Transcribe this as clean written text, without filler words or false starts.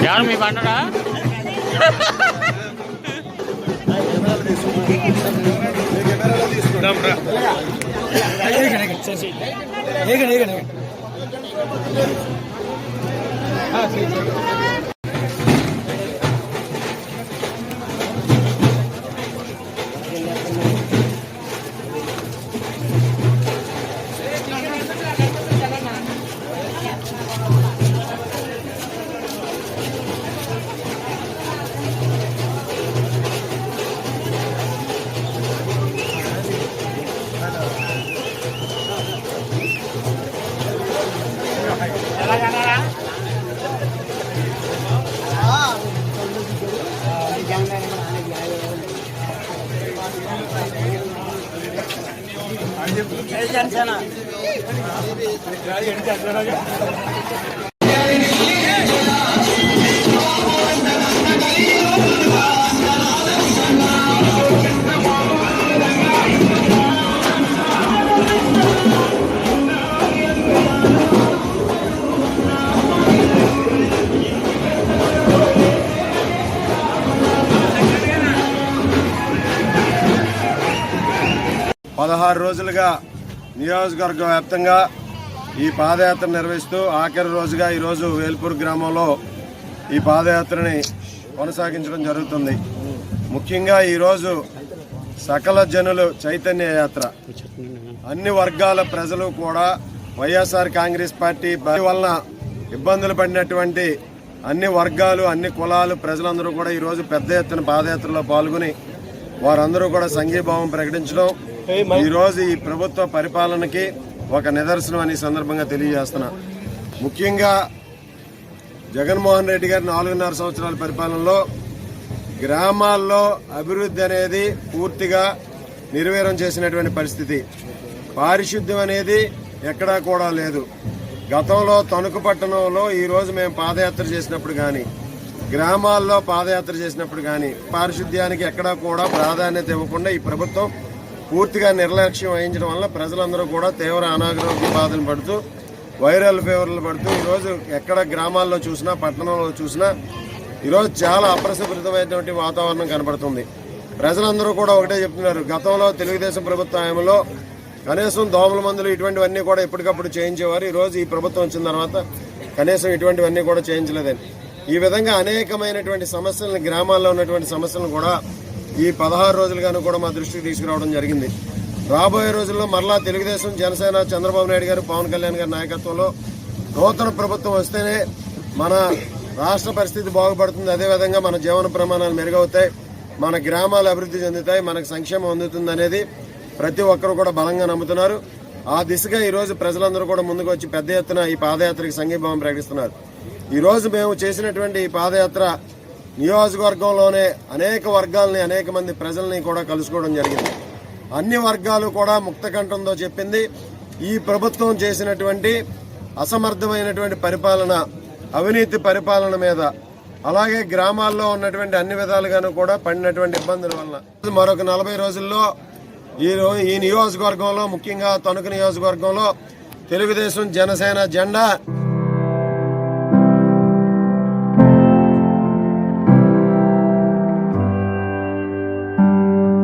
यार मी बांधड़ा जनसेना 16 రోజులుగా నియోజకవర్గ వ్యాప్తంగా ఈ పాదయాత్ర నిర్వహిస్తూ ఆఖరి రోజుగా ఈరోజు వేల్పూర్ గ్రామంలో ఈ పాదయాత్రని కొనసాగించడం జరుగుతుంది. ముఖ్యంగా ఈరోజు సకల జనులు చైతన్య యాత్ర. అన్ని వర్గాల ప్రజలు కూడా వైఎస్ఆర్ కాంగ్రెస్ పార్టీ వలన ఇబ్బందులు పడినటువంటి అన్ని వర్గాలు, అన్ని కులాలు ప్రజలందరూ కూడా ఈరోజు పెద్ద ఎత్తున పాదయాత్రలో పాల్గొని వారందరూ కూడా సంఘీభావం ప్రకటించడం ఈరోజు ఈ ప్రభుత్వ పరిపాలనకి ఒక నిదర్శనం అని సందర్భంగా తెలియజేస్తున్నా. ముఖ్యంగా జగన్మోహన్ రెడ్డి గారి 4.5 సంవత్సరాల పరిపాలనలో గ్రామాల్లో అభివృద్ధి అనేది పూర్తిగా నిర్వీర్యం చేసినటువంటి పరిస్థితి. పారిశుద్ధ్యం అనేది ఎక్కడా కూడా లేదు. గతంలో తణుకు పట్టణంలో ఈరోజు మేము పాదయాత్ర చేసినప్పుడు కానీ, గ్రామాల్లో పాదయాత్ర చేసినప్పుడు కానీ పారిశుద్ధ్యానికి ఎక్కడా కూడా ప్రాధాన్యత ఇవ్వకుండా ఈ ప్రభుత్వం పూర్తిగా నిర్లక్ష్యం వహించడం వల్ల ప్రజలందరూ కూడా తీవ్ర అనారోగ్య బాధలు పడుతూ, వైరల్ ఫీవర్లు పడుతూ ఈరోజు ఎక్కడ గ్రామాల్లో చూసినా, పట్టణంలో చూసినా ఈరోజు చాలా అప్రశుభ్రతమైనటువంటి వాతావరణం కనబడుతుంది. ప్రజలందరూ కూడా ఒకటే చెప్తున్నారు, గతంలో తెలుగుదేశం ప్రభుత్వ హయాంలో కనీసం దోమల మందులు ఇటువంటివన్నీ కూడా ఎప్పటికప్పుడు చేయించేవారు. ఈరోజు ఈ ప్రభుత్వం వచ్చిన తర్వాత కనీసం ఇటువంటివన్నీ కూడా చేయించలేదని. ఈ విధంగా అనేకమైనటువంటి సమస్యలను, గ్రామాల్లో ఉన్నటువంటి సమస్యలను కూడా ఈ 16 రోజులుగాను కూడా మా దృష్టికి తీసుకురావడం జరిగింది. రాబోయే రోజుల్లో మరలా తెలుగుదేశం, జనసేన, చంద్రబాబు నాయుడు గారు, పవన్ కళ్యాణ్ గారి నాయకత్వంలో నూతన ప్రభుత్వం వస్తేనే మన రాష్ట్ర పరిస్థితి బాగుపడుతుంది, అదేవిధంగా మన జీవన ప్రమాణాలు మెరుగవుతాయి, మన గ్రామాలు అభివృద్ధి చెందుతాయి, మనకు సంక్షేమం అందుతుంది అనేది ప్రతి ఒక్కరు కూడా బలంగా నమ్ముతున్నారు. ఆ దిశగా ఈరోజు ప్రజలందరూ కూడా ముందుకు వచ్చి పెద్ద ఎత్తున ఈ పాదయాత్రకి సంఘీభావం ప్రకటిస్తున్నారు. ఈరోజు మేము చేసినటువంటి ఈ పాదయాత్ర నియోజకవర్గంలోనే అనేక వర్గాలని, అనేక మంది ప్రజల్ని కూడా కలుసుకోవడం జరిగింది. అన్ని వర్గాలు కూడా ముక్తకంఠంతో చెప్పింది ఈ ప్రభుత్వం చేసినటువంటి అసమర్థమైనటువంటి పరిపాలన, అవినీతి పరిపాలన మీద, అలాగే గ్రామాల్లో ఉన్నటువంటి అన్ని విధాలుగాను కూడా పడినటువంటి ఇబ్బందుల వలన మరొక 40 రోజుల్లో ఈ నియోజకవర్గంలో, ముఖ్యంగా తణుకు నియోజకవర్గంలో తెలుగుదేశం జనసేన జెండా